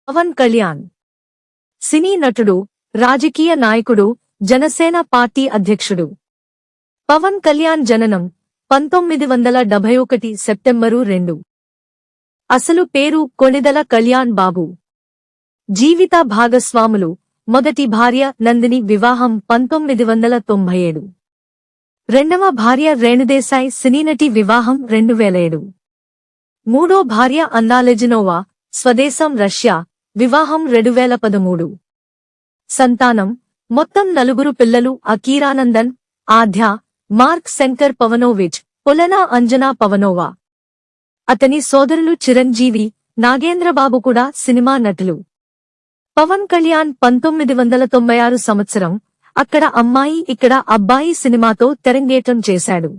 పవన్ కళ్యాణ్ సినీ నటుడు, రాజకీయ నాయకుడు, జనసేన పార్టీ అధ్యక్షుడు. పవన్ కళ్యాణ్ జననం 1971 సెప్టెంబరు 2. అసలు పేరు కొణిదెల కళ్యాణ్ బాబు. జీవిత భాగస్వాములు: మొదటి భార్య నందిని, వివాహం 1997. రెండవ భార్య రేణుదేశాయ్, సినీనటి, వివాహం 2007. మూడో భార్య అన్నా లెజినోవా, స్వదేశం రష్యా, వివాహం 2013. సంతానం: మొత్తం 4 పిల్లలు: అకీరానందన్, ఆధ్య, మార్క్ శంకర్ పవనోవిచ్, పొలనా అంజనా పవనోవా. అతని సోదరులు చిరంజీవి, నాగేంద్రబాబు కూడా సినిమా నటులు. పవన్ కళ్యాణ్ 1996 సంవత్సరం అక్కడ అమ్మాయి ఇక్కడ అబ్బాయి సినిమాతో తెరంగేట్రం చేశాడు.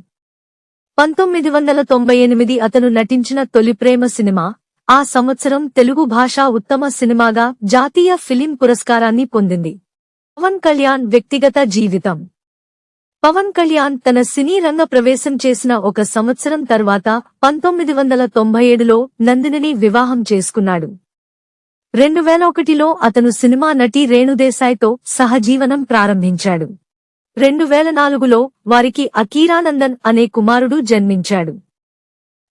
1998 అతను నటించిన తొలి ప్రేమ సినిమా ఆ సంవత్సరం తెలుగు భాషా ఉత్తమ సినిమాగా జాతీయ ఫిలిం పురస్కారాన్ని పొందింది. పవన్ కళ్యాణ్ వ్యక్తిగత జీవితం. పవన్ కళ్యాణ్ తన సినీ రంగ ప్రవేశం చేసిన ఒక సంవత్సరం తర్వాత 1997లో నందినిని వివాహం చేసుకున్నాడు. 2001లో అతను సినిమా నటి రేణుదేశాయ్తో సహజీవనం ప్రారంభించాడు. 2004లో వారికి అకీరానందన్ అనే కుమారుడు జన్మించాడు.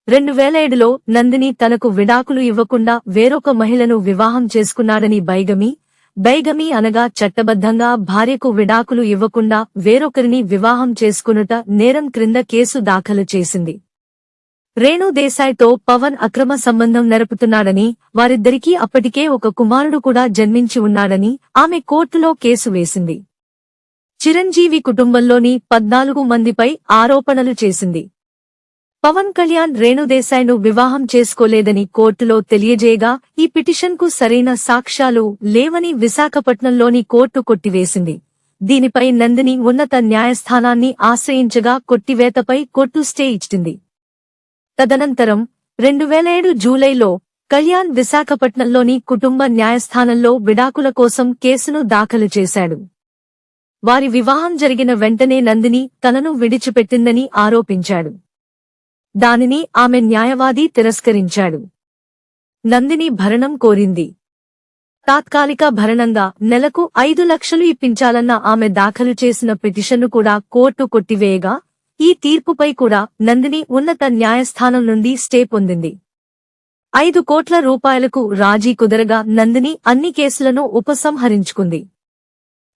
2007లో నందిని తనకు విడాకులు ఇవ్వకుండా వేరొక మహిళను వివాహం చేసుకున్నాడని బైగమీ అనగా చట్టబద్ధంగా భార్యకు విడాకులు ఇవ్వకుండా వేరొకరిని వివాహం చేసుకునుట నేరం క్రింద కేసు దాఖలు చేసింది. రేణుదేశాయ్తో పవన్ అక్రమ సంబంధం నెరపుతున్నాడని, వారిద్దరికీ అప్పటికే ఒక కుమారుడు కూడా జన్మించి ఉన్నాడని ఆమె కోర్టులో కేసు వేసింది. చిరంజీవి కుటుంబంలోని 14 మందిపై ఆరోపణలు చేసింది. పవన్ కళ్యాణ్ రేణుదేశాయ్ను వివాహం చేసుకోలేదని కోర్టులో తెలియజేయగా ఈ పిటిషన్కు సరైన సాక్ష్యాలు లేవని విశాఖపట్నంలోని కోర్టు కొట్టివేసింది. దీనిపై నందిని ఉన్నత న్యాయస్థానాన్ని ఆశ్రయించగా కొట్టివేతపై కోర్టు స్టే ఇచ్చింది. తదనంతరం 2007 జూలైలో కళ్యాణ్ విశాఖపట్నంలోని కుటుంబ న్యాయస్థానంలో విడాకుల కోసం కేసును దాఖలు చేశాడు. వారి వివాహం జరిగిన వెంటనే నందిని తనను విడిచిపెట్టిందని ఆరోపించాడు. దానిని ఆమె న్యాయవాది తిరస్కరించాడు. నందిని భరణం కోరింది. తాత్కాలిక భరణంగా నెలకు 5 లక్షలు ఇప్పించాలన్న ఆమె దాఖలు చేసిన పిటిషన్ను కూడా కోర్టు కొట్టివేయగా ఈ తీర్పుపై కూడా నందిని ఉన్నత న్యాయస్థానం నుండి స్టే పొందింది. 5 కోట్ల రూపాయలకు రాజీ కుదరగా నందిని అన్ని కేసులను ఉపసంహరించుకుంది.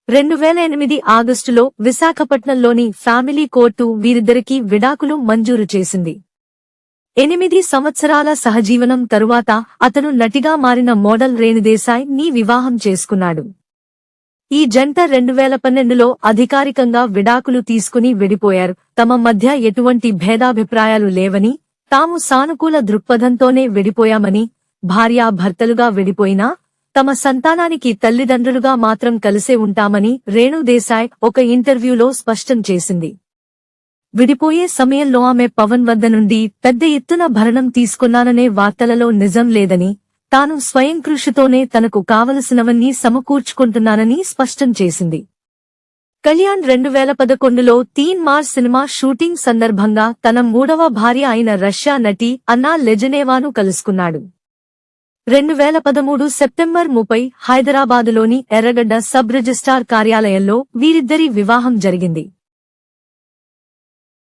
2008 ఆగస్టులో విశాఖపట్నంలోని ఫ్యామిలీ కోర్టు వీరిద్దరికీ విడాకులు మంజూరు చేసింది. 8 సంవత్సరాల సహజీవనం తరువాత అతను నటిగా మారిన మోడల్ రేణుదేశాయ్ ని వివాహం చేసుకున్నాడు. ఈ జంట 2012లో అధికారికంగా విడాకులు తీసుకుని విడిపోయారు. తమ మధ్య ఎటువంటి భేదాభిప్రాయాలు లేవని, తాము సానుకూల దృక్పథంతోనే విడిపోయామని, భార్యాభర్తలుగా విడిపోయినా తమ సంతానానికి తల్లిదండ్రులుగా మాత్రం కలిసే ఉంటామని రేణుదేశాయ్ ఒక ఇంటర్వ్యూలో స్పష్టం చేసింది. విడిపోయే సమయంలో ఆమె పవన్ వద్ద నుండి పెద్ద ఎత్తున భరణం తీసుకున్నాననే వార్తలలో నిజం లేదని, తాను స్వయం కృషితోనే తనకు కావలసినవన్నీ సమకూర్చుకుంటున్నానని స్పష్టం చేసింది. కళ్యాణ్ 2011లో తీన్ మార్ సినిమా షూటింగ్ సందర్భంగా తన 3వ భార్య అయిన రష్యా నటి అన్నా లెజినోవాను కలుసుకున్నాడు. 2013 సెప్టెంబర్ 30 హైదరాబాదులోని ఎర్రగడ్డ సబ్ రిజిస్ట్రార్ కార్యాలయంలో వీరిద్దరి వివాహం జరిగింది.